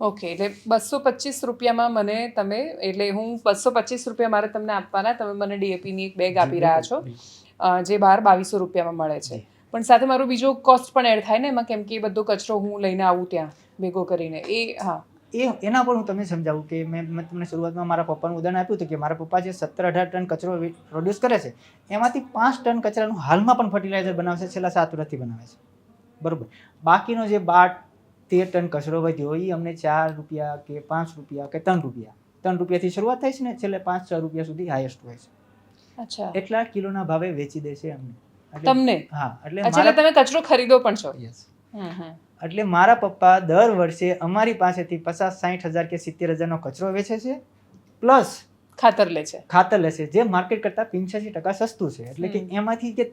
ઓકે. એટલે 225 રૂપિયામાં મને તમે, એટલે હું 225 રૂપિયા મારે તમને આપવાના, તમે મને ડીએપીની એક બેગ આપી રહ્યા છો, જે બહાર 2200 રૂપિયામાં મળે છે. પણ સાથે મારો બીજો કોસ્ટ પણ એડ થાય ને એમાં, કેમ કે એ બધો કચરો હું લઈને આવું ત્યાં ભેગો કરીને. એના પર હું તમને સમજાવું કે મેં તમને શરૂઆતમાં મારા પપ્પાનું ઉદાહરણ આપ્યું હતું કે મારા પપ્પા જે 17-18 ટન કચરો પ્રોડ્યુસ કરે છે, એમાંથી 5 ટન કચરાનું હાલમાં પણ ફર્ટિલાઇઝર બનાવે છે, છેલ્લા 7 વર્ષથી બનાવે છે. બરોબર. બાકીનો જે 12-13 ટન કચરો વધ્યો એ અમને 4 રૂપિયા કે 5 રૂપિયા કે 3 રૂપિયાથી શરૂઆત થાય છે ને, છેલ્લે 5-6 રૂપિયા સુધી હાઈએસ્ટ હોય છે. અચ્છા. એટલા કિલોના ભાવે વેચી દે છે અમને. તમને? હા. એટલે તમે કચરો ખરીદો પણ છો? યસ. એટલે મારા પપ્પા દર વર્ષે અમારી પાસેથી 50-60 હજાર કે 70,000નો કચરો વેચે છે, પ્લસ ખાતર લે છે. ખાતર લેશે, જે માર્કેટ કરતાં 85% સસ્તું છે. એટલે કે એમાંથી કે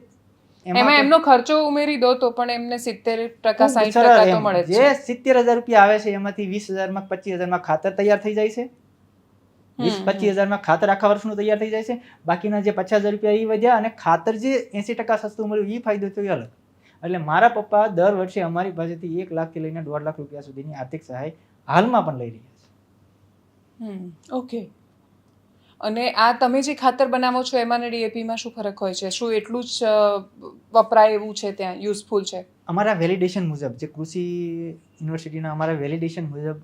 એમાં એમનો ખર્ચો ઉમેરી દો તો પણ એમને 70% ખૂબ 60% સરળ તો એમ. મળે જ જે છે. 70,000 રૂપિયા આવે છે એમાંથી 20,000માં 25,000માં ખાતર તૈયાર થઈ જાય છે. 20-25,000માં ખાતર આખા વર્ષનું તૈયાર થઈ જાય છે. બાકીના જે 50,000 રૂપિયા એ વધ્યા, અને ખાતર જે 80% સસ્તું મળ્યું એ ફાયદો થયો એ અલગ. એટલે મારા પપ્પા દર વર્ષે અમારી પાસેથી 1 લાખથી લઈને 1.5 લાખ રૂપિયા સુધીની આર્થિક સહાય હાલમાં પણ લઈ રહ્યા છે. ઓકે. અને આ તમે જે ખાતર બનાવો છો એમાં ને ડીએપીમાં શું ફરક હોય છે? શું એટલું જ વપરાય એવું છે, ત્યાં યુઝફુલ છે? અમારા વેલિડેશન મુજબ, જે કૃષિ યુનિવર્સિટીના અમારા વેલિડેશન મુજબ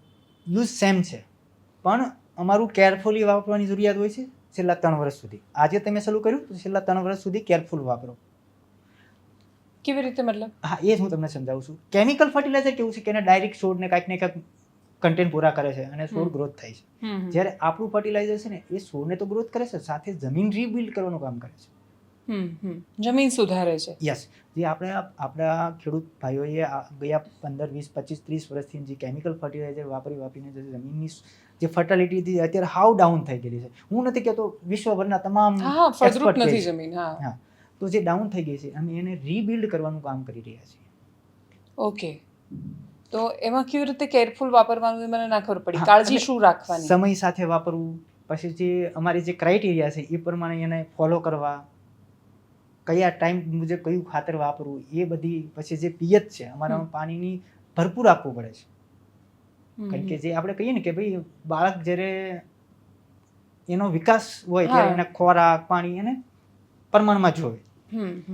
યુઝ સેમ છે, પણ અમારું કેરફુલી વાપરવાની જરૂરિયાત હોય છે છેલ્લા 3 વર્ષ સુધી. આજે તમે ચાલુ કર્યું તો છેલ્લા 3 વર્ષ સુધી કેરફુલ વાપરો. કેવી રીતે મતલબ? હા, એ જ હું તમને સમજાવું છું. કેમિકલ ફર્ટિલાઇઝર કેવું છે કે એને ડાયરેક્ટ છોડને કાંઈક ને કાંઈક કન્ટેન્ટ પૂરા કરે છે અને છોડ ગ્રોથ થાય છે. જ્યારે આપણું ફર્ટિલાઇઝર છે ને, એ છોડને તો ગ્રોથ કરે છે, સાથે જમીન રીબિલ્ડ કરવાનું કામ કરે છે. જમીન સુધારે છે. યસ. જે આપણા ખેડૂત ભાઈઓએ ગયા 15, 20, 25, 30 વર્ષથી જે કેમિકલ ફર્ટિલાઇઝર વાપરીને જે જમીનની જે ફર્ટિલિટી અત્યારે હાવ ડાઉન થઈ ગયેલી છે. હું નથી કહેતો વિશ્વભરના તમામ ફળદ્રુપ નથી જમીન. હા, તો જે ડાઉન થઈ ગઈ છે, અમે એને રીબિલ્ડ કરવાનું કામ કરી રહ્યા છીએ. ઓકે. તો એમાં કેવી રીતે કેરફુલ વાપરવાનું મને ના ખબર પડી. કાળજી શું રાખવાની? સમય સાથે વાપરવું, પછી જે અમારી જે ક્રાઇટેરિયા છે એ પ્રમાણે એને ફોલો કરવા, કયા ટાઈમ મુજબ કયું ખાતર વાપરવું, એ બધી, પછી જે પિયત છે અમારામાં પાણીની ભરપૂર આપવું પડે છે. કારણ કે જે આપણે કહીએ ને કે ભાઈ બાળક જ્યારે એનો વિકાસ હોય ત્યારે એને ખોરાક, પાણી એને પ્રમાણમાં જોઈએ.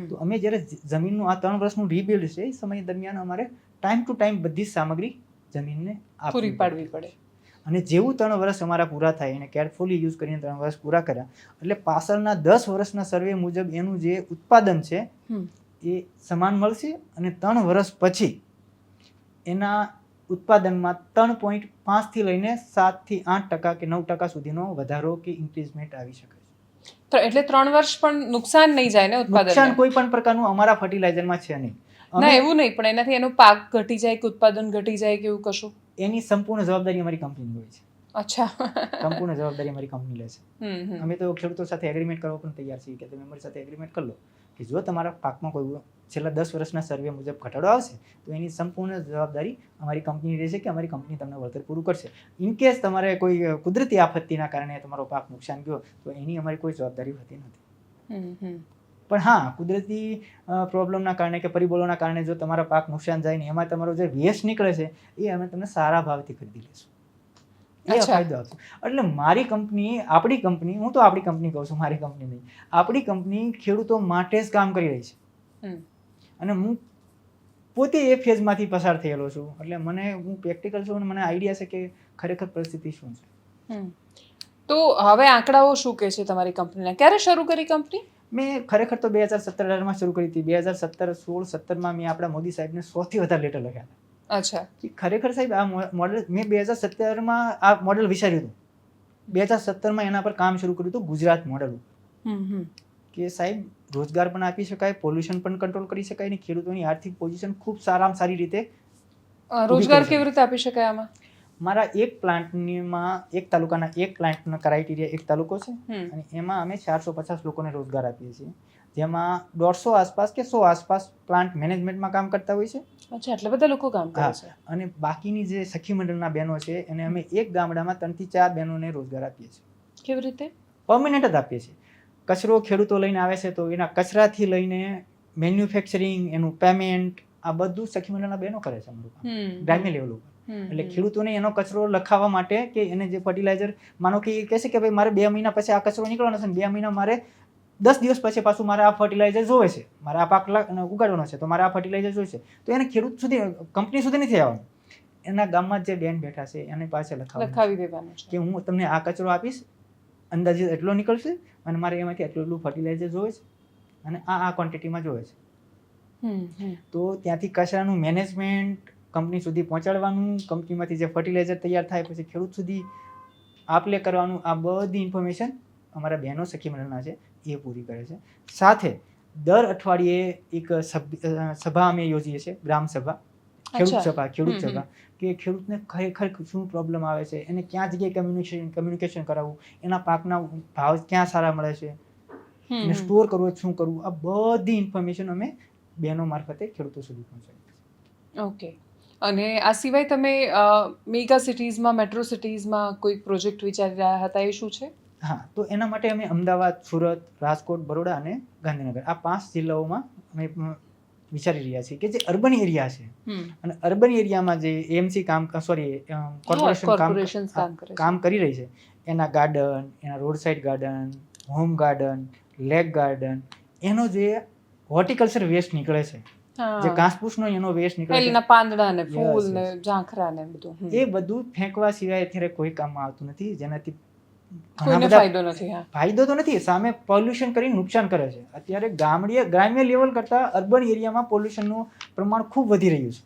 તો અમે જ્યારે જમીનનું આ 3 વર્ષનું રીબિલ્ડ છે, એ સમય દરમિયાન અમારે ટાઈમ ટુ ટાઈમ બધી જ સામગ્રી જમીનને પૂરી પાડવી પડે. અને જેવું 3 વર્ષ અમારા પૂરા થાય, એને કેરફુલી યુઝ કરીને 3 વર્ષ પૂરા કર્યા, એટલે પાછળના 10 વર્ષના સર્વે મુજબ એનું જે ઉત્પાદન છે એ સમાન મળશે. અને 3 વર્ષ પછી એના ઉત્પાદનમાં 3.5 થી લઈને 7 થી 8% કે 9% સુધીનો વધારો કે ઇન્ક્રીઝમેન્ટ આવી શકે છે. એટલે 3 વર્ષ પણ નુકસાન નહીં જાય ને ઉત્પાદન? નુકસાન કોઈ પણ પ્રકારનું અમારા ફર્ટિલાઇઝરમાં છે નહીં. ના, એવું નહીં, પણ એનાથી એનો પાક ઘટી જાય કે ઉત્પાદન ઘટી જાય કે એવું કશું? એની સંપૂર્ણ જવાબદારી અમારી કંપનીની હોય છે. અચ્છા. સંપૂર્ણ જવાબદારી અમારી કંપની લે છે. અમે તો ખેડૂતો સાથે એગ્રીમેન્ટ કરવા પણ તૈયાર છીએ કે તમે અમારી સાથે એગ્રીમેન્ટ કરી લો કે જો તમારા પાકમાં કોઈ છેલ્લા 10 વર્ષના સર્વે મુજબ ઘટાડો આવશે તો એની સંપૂર્ણ જવાબદારી અમારી કંપની રહેશે કે અમારી કંપની તમને વળતર પૂરું કરશે. ઇન કેસ તમારે કોઈ કુદરતી આફતના કારણે તમારો પાક નુકસાન ગયો તો એની અમારી કોઈ જવાબદારી હોતી નથી. પણ હા, કુદરતી પ્રોબ્લેમના કારણે કે પરિબળોના કારણે જો તમારા પાક નુકસાન જાય ને એમાં તમારો જે વેસ્ટ નીકળે છે એ અમે તમને સારા ભાવથી ખરીદી લઈશું. એ ફાયદો આપશે. એટલે મારી કંપની, આપણી કંપની, હું તો આપણી કંપની કહું છું, મારી કંપની નહીં, આપણી કંપની ખેડૂતો માટે જ કામ કરી રહી છે. અને હું પોતે એ ફેઝમાંથી પસાર થયેલો છું, એટલે હું પ્રેક્ટિકલ છું અને મને આઈડિયા છે કે ખરેખર પરિસ્થિતિ શું છે. તો હવે આંકડાઓ શું કહે છે તમારી કંપનીના? ક્યારે શરૂ કરી કંપની? મેં ખરેખર તો 2017-18માં શરૂ કરી હતી. 2017-16-17માં મેં આપણા મોદી સાહેબને 100થી વધારે લેટર લખ્યા હતા. અચ્છા. કે ખરેખર સાહેબ આ મોડેલ મેં 2017માં આ મોડેલ વિચાર્યું હતું. 2017માં એના પર કામ શરૂ કર્યું હતું, ગુજરાત મોડેલ ઉપર. કે સાહેબ રોજગાર પણ આપી શકાય, પોલ્યુશન પણ કંટ્રોલ કરી શકાય અને ખેડૂતોની આર્થિક પોઝિશન ખૂબ સારામાં સારી રીતે. રોજગાર કેવી રીતે આપી શકાય આમાં? મારા એક પ્લાન્ટમાં, એક તાલુકાના એક પ્લાન્ટનો ક્રાઇટેરિયા એક તાલુકો છે અને એમાં અમે 450 લોકોને રોજગાર આપીએ છીએ, જેમાં 150 આસપાસ કે 100 આસપાસ પ્લાન્ટ મેનેજમેન્ટમાં કામ કરતા હોય છે. અચ્છા, એટલે બધા લોકો કામ કરે છે. અને બાકીની જે સખી મંડળના બહેનો છે એને અમે એક ગામડામાં 3 થી 4 બહેનોને રોજગાર આપીએ છીએ. કેવી રીતે? પરમેનન્ટ જ આપીએ છીએ. કચરો ખેડૂતો લઈને આવે છે તો એના કચરાથી લઈને મેન્યુફેક્ચરિંગ, એનું પેમેન્ટ, આ બધું સખી મંડળના બહેનો કરે છે અમારું કામ ગ્રામ્ય લેવલ ઉપર. એટલે ખેડૂતોને એનો કચરો લખાવવા માટે કે એને જે ફર્ટિલાઇઝર, માનો કે એ કહેશે કે ભાઈ મારે 2 મહિના પછી આ કચરો નીકળવાનો છે, 2 મહિના મારે 10 દિવસ પછી પાછું મારે આ ફર્ટિલાઇઝર જોવે છે, મારે આ પાક ઉગાડવાનો છે તો મારે આ ફર્ટિલાઇઝર જોઈશે, તો એને ખેડૂત સુધી, કંપની સુધી નથી આવવાનું. એના ગામમાં જે બેન બેઠા છે એને પાસે લખાવી દેવાનું છે કે હું તમને આ કચરો આપીશ, અંદાજે એટલો નીકળશે અને મારે એમાંથી એટલું ફર્ટિલાઇઝર જોવે છે અને આ ક્વોન્ટિટીમાં જોવે છે. તો ત્યાંથી કચરાનું મેનેજમેન્ટ કંપની સુધી પહોંચાડવાનું, કંપનીમાંથી જે ફર્ટિલાઇઝર તૈયાર થાય પછી ખેડૂત સુધી આપલે કરવાનું, આ બધી ઇન્ફોર્મેશન અમારા બહેનો સખી મંડળના છે એ પૂરી કરે છે. સાથે દર અઠવાડિયે એક સભા અમે યોજીએ છીએ, ગ્રામ સભા, ખેડૂત અચ્છા. સભા કે ખેડૂતને ખરેખર શું પ્રોબ્લેમ આવે છે, એને ક્યાં જગ્યાએ કમ્યુનિકેશન કરાવવું, એના પાકના ભાવ ક્યાં સારા મળે છે, એને સ્ટોર કરવું હોય તો શું કરવું, આ બધી ઇન્ફોર્મેશન અમે બહેનો મારફતે ખેડૂતો સુધી પહોંચાડીએ. ઓકે. અને આ સિવાય તમે મેગા સિટીઝમાં, મેટ્રો સિટીઝમાં કોઈ પ્રોજેક્ટ વિચારી રહ્યા હતા, એ શું છે? હા, તો એના માટે અમે અમદાવાદ, સુરત, રાજકોટ, બરોડા અને ગાંધીનગર આ 5 જિલ્લાઓમાં અમે વિચારી રહ્યા છીએ કે જે અર્બન એરિયા છે, અને અર્બન એરિયામાં જે એએમસી કોર્પોરેશન કામ કરી રહી છે, એના ગાર્ડન, એના road side garden, home garden, lake garden, એનો જે હોર્ટિકલ્ચર વેસ્ટ નીકળે છે, જે ઘાસપૂસનો એનો વેસ્ટ નીકળે છે, એના પાંદડા ને ફૂલ ને ઝાંખરા ને બધું, એ બધું ફેંકવા સિવાય અત્યારે કોઈ કામમાં આવતું નથી, જેનાથી કોઈને ફાયદો નથી. ફાયદો તો નથી, સામે પોલ્યુશન કરીને નુકસાન કરે છે. અત્યારે ગ્રામ્ય લેવલ કરતા અર્બન એરિયામાં પોલ્યુશનનું પ્રમાણ ખૂબ વધી રહ્યું છે.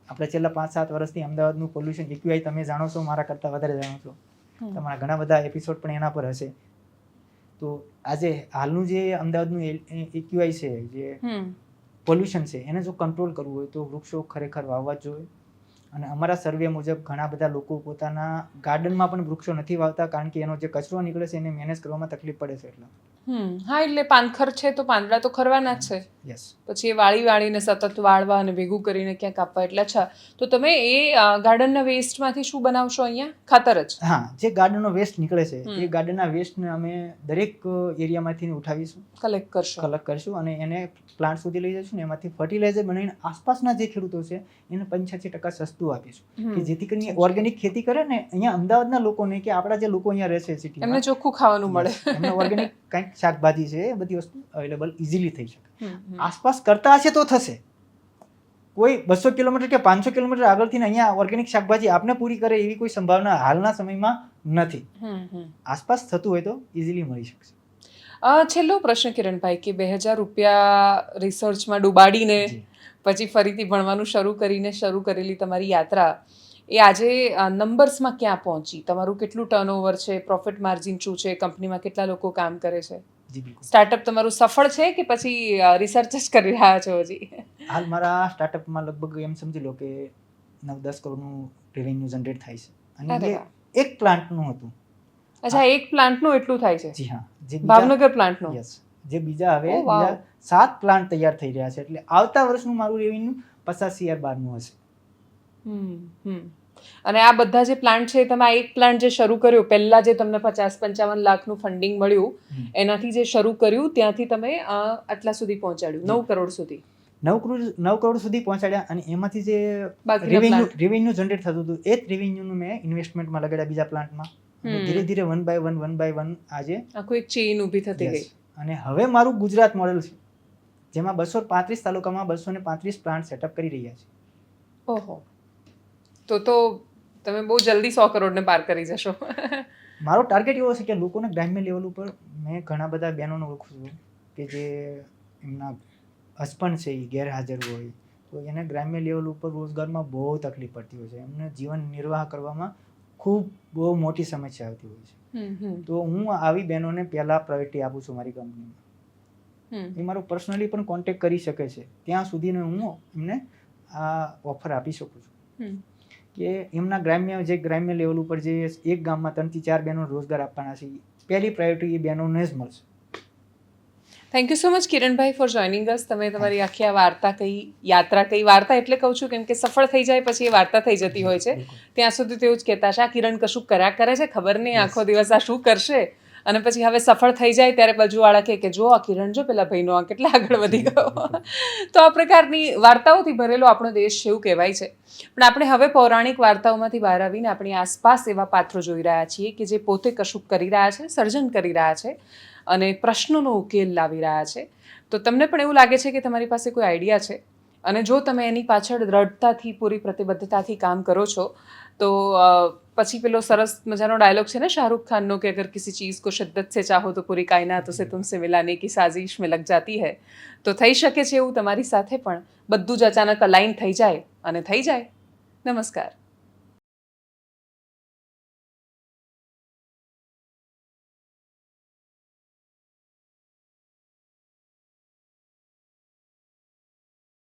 આપણે છેલ્લા 5-7 વર્ષથી અમદાવાદનું પોલ્યુશન એક્યુઆઈ તમે જાણો છો, મારા કરતાં વધારે જાણો છો, તમારા ઘણા બધા એપિસોડ પણ એના પર હશે. તો આજે હાલનું જે અમદાવાદનું એક્યુઆઈ છે, જે પોલ્યુશન છે, એને જો કંટ્રોલ કરવું હોય તો વૃક્ષો ખરેખર વાવવા જોઈએ. અને અમારા સર્વે મુજબ ઘણા બધા લોકો પોતાના ગાર્ડનમાં પણ વૃક્ષો નથી વાવતા, કારણ કે એનો જે કચરો નીકળે છે એને મેનેજ કરવામાં તકલીફ પડે છે. એટલે હા, એટલે પાનખર છે તો પાંદડા તો ખરવાના જ છે. યસ. પછી એ વાળીને સતત વાળવા અને ભેગું કરીને ક્યાંક આપવા. એટલે અચ્છા, તો તમે એ ગાર્ડનના વેસ્ટમાંથી શું બનાવશો અહીંયા? ખાતર જ? હા, જે ગાર્ડનનો વેસ્ટ નીકળે છે એ ગાર્ડનના વેસ્ટને અમે દરેક એરિયામાંથી ઉઠાવીશું, કલેક્ટ કરશું અને એને પ્લાન્ટ સુધી લઈ જઈશું ને એમાંથી ફર્ટિલાઇઝર બનાવીને આસપાસના જે ખેડૂતો છે એને 85% સસ્તું આપીશું, કે જેથી કરીને ઓર્ગેનિક ખેતી કરે ને અહીંયા અમદાવાદના લોકોને, કે આપણા જે લોકો અહીંયા રહે છે સિટીમાં, એમને ચોખ્ખું ખાવાનું મળે, એમને ઓર્ગેનિક કંઈક શાકભાજી છે, એ બધી વસ્તુ અવેલેબલ ઇઝીલી થઈ શકે. આસપાસ કરતા હશે તો થશે. કોઈ 200 કિલોમીટર કે 500 કિલોમીટર આગળથી અહીંયા ઓર્ગેનિક શાકભાજી આપને પૂરી કરે એવી કોઈ સંભાવના હાલના સમયમાં નથી. આસપાસ થતું હોય તો ઇઝીલી મળી શકશે. છેલ્લો પ્રશ્ન કિરણભાઈ, કે 2000 રૂપિયા રિસર્ચમાં ડૂબાડીને પછી ફરીથી ભણવાનું શરૂ કરેલી તમારી યાત્રા એ આજે નંબર્સમાં ક્યાં પહોંચી? તમારું કેટલું ટર્નઓવર છે, પ્રોફિટ માર્જિન શું છે, કંપનીમાં કેટલા લોકો કામ કરે છે? સ્ટાર્ટઅપ તમારું સફળ છે કે પછી રિસર્ચ જ કરી રહ્યા છો હજી? હાલ મારા સ્ટાર્ટઅપમાં લગભગ એમ સમજી લો કે 9-10 કરોડનું રેવન્યુ જનરેટ થાય છે, અને એ એક પ્લાન્ટનું હતું. અચ્છા, એક પ્લાન્ટનું એટલું થાય છે? જી હા. ભાવનગર પ્લાન્ટનું? યસ. જે બીજા હવે 7 પ્લાન્ટ તૈયાર થઈ રહ્યા છે, એટલે આવતા વર્ષનું મારું રેવન્યુ 50 CR બહારનું હશે. અને આ બધા જે પ્લાન્ટ છે, તમે આ એક પ્લાન્ટ જે શરૂ કર્યો પહેલા, જે તમને 50-55 લાખનું ફંડિંગ મળ્યું, એનાથી જે શરૂ કર્યું ત્યાંથી તમે આટલા સુધી પહોંચાડ્યું, 9 કરોડ સુધી? 9 કરોડ સુધી પહોંચાડ્યા, અને એમાંથી જે રેવન્યુ જનરેટ થતું હતું એ જ રેવન્યુનું મેં ઇન્વેસ્ટમેન્ટમાં લગાડ્યા બીજા પ્લાન્ટમાં. ધીરે ધીરે વન બાય વન આજે આખું એક ચેઇન ઊભી થતી ગઈ. અને હવે મારું ગુજરાત મોડેલ છે, જેમાં 235 તાલુકામાં 235 પ્લાન્ટ સેટઅપ કરી રહ્યા છે. ઓહો, તો તમે બહુ જલ્દી 100 કરોડને પાર કરી જશો. મારો ટાર્ગેટ એવો છે કે લોકોને ગ્રામ્ય લેવલ ઉપર, મેં ઘણા બધા બહેનોને ઓળખું છું કે જે એમના હસબન્ડ છે એ ગેરહાજર હોય, તો એને ગ્રામ્ય લેવલ ઉપર રોજગારમાં બહુ તકલીફ પડતી હોય છે, એમને જીવન નિર્વાહ કરવામાં બહુ મોટી સમસ્યા આવતી હોય છે. તો હું આવી બહેનોને પહેલા પ્રાયોરિટી આપું છું મારી કંપનીમાં. એ મારો પર્સનલી પણ કોન્ટેક્ટ કરી શકે છે, ત્યાં સુધીને હું એમને આ ઓફર આપી શકું છું કે એમના ગ્રામ્ય લેવલ ઉપર જે એક ગામમાં 3 થી 4 બહેનો રોજગાર આપવાના છે, પહેલી પ્રાયોરિટી એ બહેનોને જ મળશે. થેન્ક યુ સો મચ કિરણભાઈ ફોર જોઈનિંગ અસ. તમે તમારી આખી આ યાત્રા વાર્તા એટલે કહું છું કેમ કે સફળ થઈ જાય પછી એ વાર્તા થઈ જતી હોય છે. ત્યાં સુધી તેવું જ કહેતા છે, આ કિરણ કશું કર્યા કરે છે, ખબર નહીં આખો દિવસ આ શું કરશે, અને પછી હવે સફળ થઈ જાય ત્યારે બાજુવાળા કે જો આ કિરણ જો પેલા ભાઈનો આ કેટલા આગળ વધી ગયો. તો આ પ્રકારની વાર્તાઓથી ભરેલો આપણો દેશ છે એવું કહેવાય છે. પણ આપણે હવે પૌરાણિક વાર્તાઓમાંથી બહાર આવીને આપણી આસપાસ એવા પાત્રો જોઈ રહ્યા છીએ કે જે પોતે કશુંક કરી રહ્યા છે, સર્જન કરી રહ્યા છે અને પ્રશ્નોનો ઉકેલ લાવી રહ્યા છે. તો તમને પણ એવું લાગે છે કે તમારી પાસે કોઈ આઈડિયા છે અને જો તમે એની પાછળ દ્રઢતાથી, પૂરી પ્રતિબદ્ધતાથી કામ કરો છો, તો પછી પેલો સરસ મજાનો ડાયલોગ છે ને શાહરુખ ખાનનો કે અગર કિસી ચીઝ કો શિદ્દત સે ચાહો તો પૂરી કાયનાત ઉસે તુમસે મિલાને કી સાजिश में लग जाती है. તો થઈ શકે છે એવું તમારી સાથે પણ બધું જ અચાનક અલાઇન થઈ જાય અને થઈ જાય. નમસ્કાર.